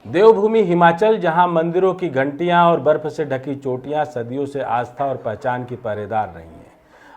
देवभूमि हिमाचल, जहां मंदिरों की घंटियां और बर्फ से ढकी चोटियां सदियों से आस्था और पहचान की पहरेदार रही हैं,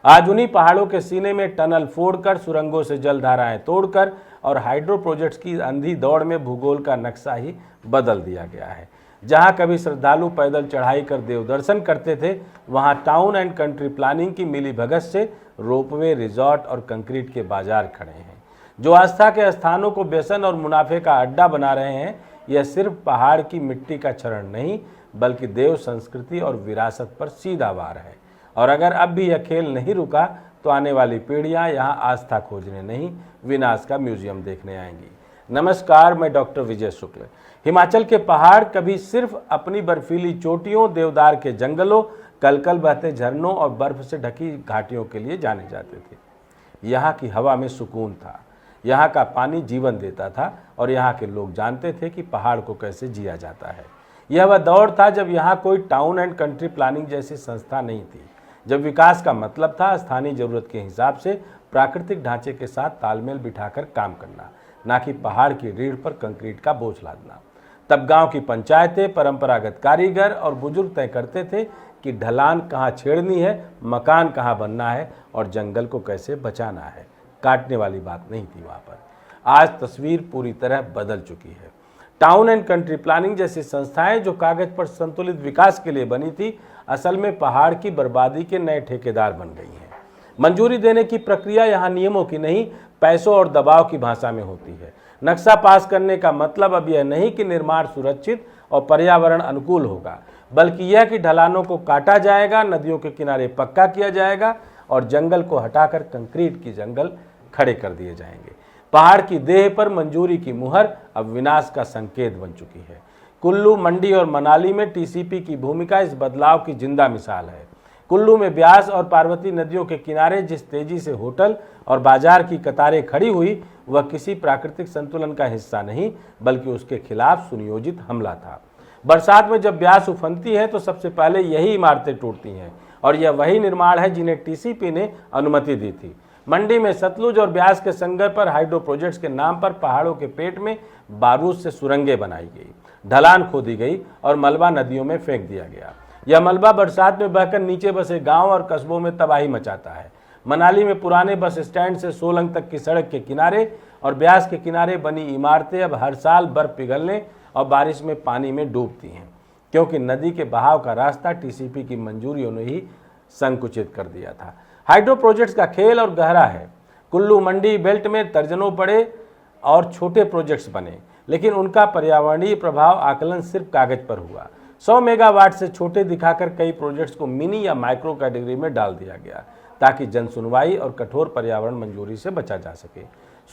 आज उन्हीं पहाड़ों के सीने में टनल फोड़कर, सुरंगों से जलधाराएं तोड़कर और हाइड्रो प्रोजेक्ट्स की अंधी दौड़ में भूगोल का नक्शा ही बदल दिया गया है। जहां कभी श्रद्धालु पैदल चढ़ाई कर देव दर्शन करते थे, वहां टाउन एंड कंट्री प्लानिंग की मिलीभगत से रोपवे, रिजॉर्ट और कंक्रीट के बाजार खड़े हैं, जो आस्था के स्थानों को व्यसन और मुनाफे का अड्डा बना रहे हैं। यह सिर्फ पहाड़ की मिट्टी का क्षरण नहीं, बल्कि देव संस्कृति और विरासत पर सीधा वार है। और अगर अब भी यह खेल नहीं रुका, तो आने वाली पीढ़ियां यहां आस्था खोजने नहीं, विनाश का म्यूजियम देखने आएंगी। नमस्कार, मैं डॉक्टर विजय शुक्ल। हिमाचल के पहाड़ कभी सिर्फ अपनी बर्फीली चोटियों, देवदार के जंगलों, कलकल बहते झरनों और बर्फ से ढकी घाटियों के लिए जाने जाते थे। यहाँ की हवा में सुकून था, यहाँ का पानी जीवन देता था और यहाँ के लोग जानते थे कि पहाड़ को कैसे जिया जाता है। यह वह दौर था जब यहाँ कोई टाउन एंड कंट्री प्लानिंग जैसी संस्था नहीं थी, जब विकास का मतलब था स्थानीय जरूरत के हिसाब से प्राकृतिक ढांचे के साथ तालमेल बिठाकर काम करना, ना कि पहाड़ की रीढ़ पर कंक्रीट का बोझ लादना। तब गांव की पंचायतें, परंपरागत कारीगर और बुजुर्ग तय करते थे कि ढलान कहाँ छेड़नी है, मकान कहाँ बनना है और जंगल को कैसे बचाना है। काटने वाली बात नहीं थी वहाँ पर। आज तस्वीर पूरी तरह बदल चुकी है। टाउन एंड कंट्री प्लानिंग जैसी संस्थाएं जो कागज पर संतुलित विकास के लिए बनी थी, असल में पहाड़ की बर्बादी के नए ठेकेदार बन गई हैं। मंजूरी देने की प्रक्रिया यहाँ नियमों की नहीं, पैसों और दबाव की भाषा में होती है। नक्शा पास करने का मतलब अब यह नहीं कि निर्माण सुरक्षित और पर्यावरण अनुकूल होगा, बल्कि यह कि ढलानों को काटा जाएगा, नदियों के किनारे पक्का किया जाएगा और जंगल को हटाकर कंक्रीट की जंगल खड़े कर दिए जाएंगे। पहाड़ की देह पर मंजूरी की मुहर अब विनाश का संकेत बन चुकी है। कुल्लू, मंडी और मनाली में टीसीपी की भूमिका इस बदलाव की जिंदा मिसाल है। कुल्लू में ब्यास और पार्वती नदियों के किनारे जिस तेजी से होटल और बाजार की कतारें खड़ी हुई, वह किसी प्राकृतिक संतुलन का हिस्सा नहीं, बल्कि उसके खिलाफ सुनियोजित हमला था। बरसात में जब ब्यास उफनती है तो सबसे पहले यही इमारतें टूटती हैं, और यह वही निर्माण है जिन्हें टीसीपी ने अनुमति दी थी। मंडी में सतलुज और ब्यास के संगम पर हाइड्रो प्रोजेक्ट्स के नाम पर पहाड़ों के पेट में बारूद से सुरंगें बनाई गई, ढलान खोदी गई और मलबा नदियों में फेंक दिया गया। यह मलबा बरसात में बहकर नीचे बसे गांव और कस्बों में तबाही मचाता है। मनाली में पुराने बस स्टैंड से सोलंग तक की सड़क के किनारे और ब्यास के किनारे बनी इमारतें अब हर साल बर्फ पिघलने और बारिश में पानी में डूबती हैं, क्योंकि नदी के बहाव का रास्ता टीसीपी की मंजूरियों ने ही संकुचित कर दिया था। हाइड्रो प्रोजेक्ट्स का खेल और गहरा है। कुल्लू मंडी बेल्ट में दर्जनों बड़े और छोटे प्रोजेक्ट्स बने, लेकिन उनका पर्यावरणीय प्रभाव आकलन सिर्फ कागज पर हुआ। 100 मेगावाट से छोटे दिखाकर कई प्रोजेक्ट्स को मिनी या माइक्रो कैटेगरी में डाल दिया गया, ताकि जनसुनवाई और कठोर पर्यावरण मंजूरी से बचा जा सके।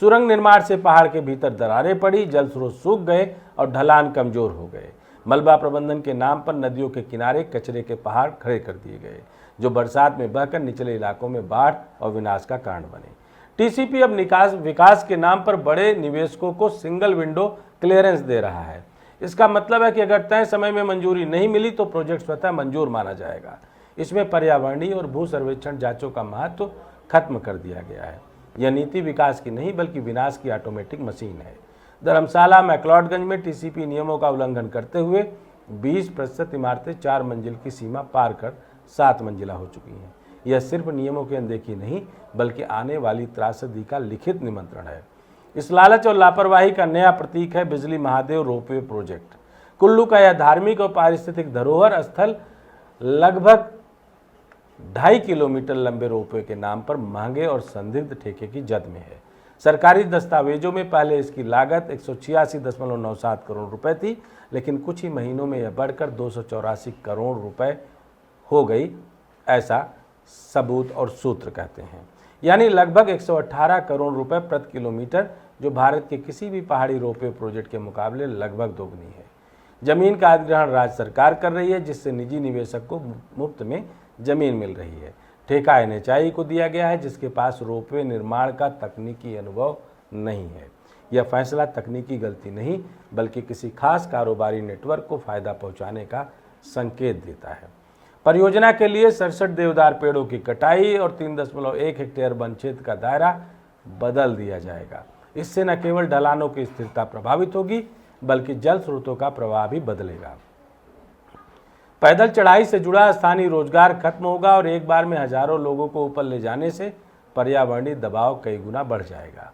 सुरंग निर्माण से पहाड़ के भीतर दरारें पड़ी, जल स्रोत सूख गए और ढलान कमजोर हो गए। मलबा प्रबंधन के नाम पर नदियों के किनारे कचरे के पहाड़ खड़े कर दिए गए, जो बरसात में बहकर निचले इलाकों में बाढ़ और विनाश का कारण बने। टीसीपी अब विकास के नाम पर बड़े निवेशकों को सिंगल विंडो क्लियरेंस दे रहा है। इसका मतलब है कि अगर तय समय में मंजूरी नहीं मिली तो प्रोजेक्ट स्वतः मंजूर माना जाएगा। इसमें पर्यावरणीय और भू सर्वेक्षण जांचों का महत्व खत्म कर दिया गया है। यह नीति विकास की नहीं, बल्कि विनाश की ऑटोमेटिक मशीन है। धर्मशाला, मैक्लोडगंज में टीसीपी नियमों का उल्लंघन करते हुए 20% इमारतें 4 मंजिल की सीमा पार कर 7 मंजिला हो चुकी हैं। यह सिर्फ नियमों की अनदेखी नहीं, बल्कि आने वाली त्रासदी का लिखित निमंत्रण है। इस लालच और लापरवाही का नया प्रतीक है बिजली महादेव रोपवे प्रोजेक्ट। कुल्लू का यह धार्मिक और पारिस्थितिक धरोहर स्थल लगभग 2.5 किलोमीटर लंबे रोपवे के नाम पर महंगे और संदिग्ध ठेके की जद में है। सरकारी दस्तावेजों में पहले इसकी लागत 186.97 करोड़ रुपए थी, लेकिन कुछ ही महीनों में यह बढ़कर 284 करोड़ रुपए हो गई, ऐसा सबूत और सूत्र कहते हैं। यानी लगभग 118 करोड़ रुपए प्रति किलोमीटर, जो भारत के किसी भी पहाड़ी रोपवे प्रोजेक्ट के मुकाबले लगभग दोगुनी है। जमीन का अधिग्रहण राज्य सरकार कर रही है, जिससे निजी निवेशक को मुफ्त में जमीन मिल रही है। ठेका एनएचआई को दिया गया है, जिसके पास रोपवे निर्माण का तकनीकी अनुभव नहीं है। यह फैसला तकनीकी गलती नहीं, बल्कि किसी खास कारोबारी नेटवर्क को फायदा पहुंचाने का संकेत देता है। परियोजना के लिए 67 देवदार पेड़ों की कटाई और 3.1 हेक्टेयर वन क्षेत्र का दायरा बदल दिया जाएगा। इससे न केवल ढलानों की स्थिरता प्रभावित होगी, बल्कि जल स्रोतों का प्रवाह भी बदलेगा। पैदल चढ़ाई से जुड़ा स्थानीय रोजगार खत्म होगा और एक बार में हजारों लोगों को ऊपर ले जाने से पर्यावरणीय दबाव कई गुना बढ़ जाएगा।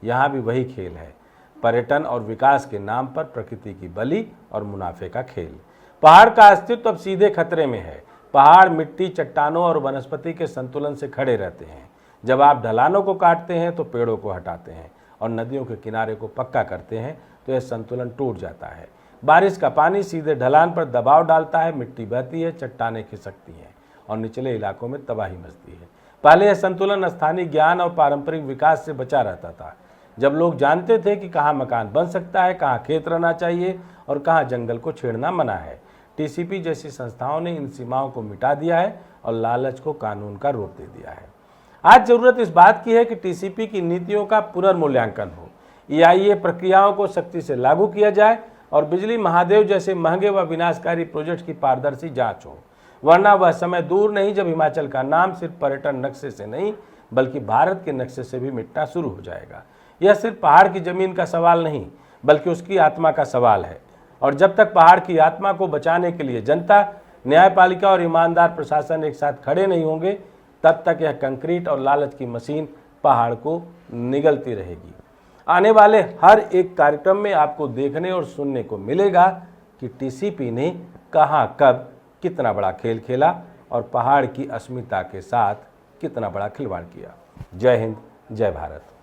यहाँ भी वही खेल है, पर्यटन और विकास के नाम पर प्रकृति की बलि और मुनाफे का खेल। पहाड़ का अस्तित्व अब सीधे खतरे में है। पहाड़ मिट्टी, चट्टानों और वनस्पति के संतुलन से खड़े रहते हैं। जब आप ढलानों को काटते हैं तो पेड़ों को हटाते हैं और नदियों के किनारे को पक्का करते हैं तो यह संतुलन टूट जाता है। बारिश का पानी सीधे ढलान पर दबाव डालता है, मिट्टी बहती है, चट्टानें खिसकती हैं और निचले इलाकों में तबाही मचती है। पहले यह संतुलन स्थानीय ज्ञान और पारंपरिक विकास से बचा रहता था। जब लोग जानते थे कि कहाँ मकान बन सकता है, कहाँ खेत रहना चाहिए और कहाँ जंगल को छेड़ना मना है। टीसीपी जैसी संस्थाओं ने इन सीमाओं को मिटा दिया है और लालच को कानून का रूप दे दिया है। आज जरूरत इस बात की है कि टीसीपी की नीतियों का पुनर्मूल्यांकन हो, EIA प्रक्रियाओं को सख्ती से लागू किया जाए और बिजली महादेव जैसे महंगे व विनाशकारी प्रोजेक्ट की पारदर्शी जांच हो, वरना वह समय दूर नहीं जब हिमाचल का नाम सिर्फ पर्यटन नक्शे से नहीं बल्कि भारत के नक्शे से भी मिटना शुरू हो जाएगा। यह सिर्फ पहाड़ की जमीन का सवाल नहीं बल्कि उसकी आत्मा का सवाल है और जब तक पहाड़ की आत्मा को बचाने के लिए जनता, न्यायपालिका और ईमानदार प्रशासन एक साथ खड़े नहीं होंगे, तब तक यह कंक्रीट और लालच की मशीन पहाड़ को निगलती रहेगी। आने वाले हर एक कार्यक्रम में आपको देखने और सुनने को मिलेगा कि टीसीपी ने कहां, कब, कितना बड़ा खेल खेला और पहाड़ की अस्मिता के साथ कितना बड़ा खिलवाड़ किया। जय हिंद, जय भारत।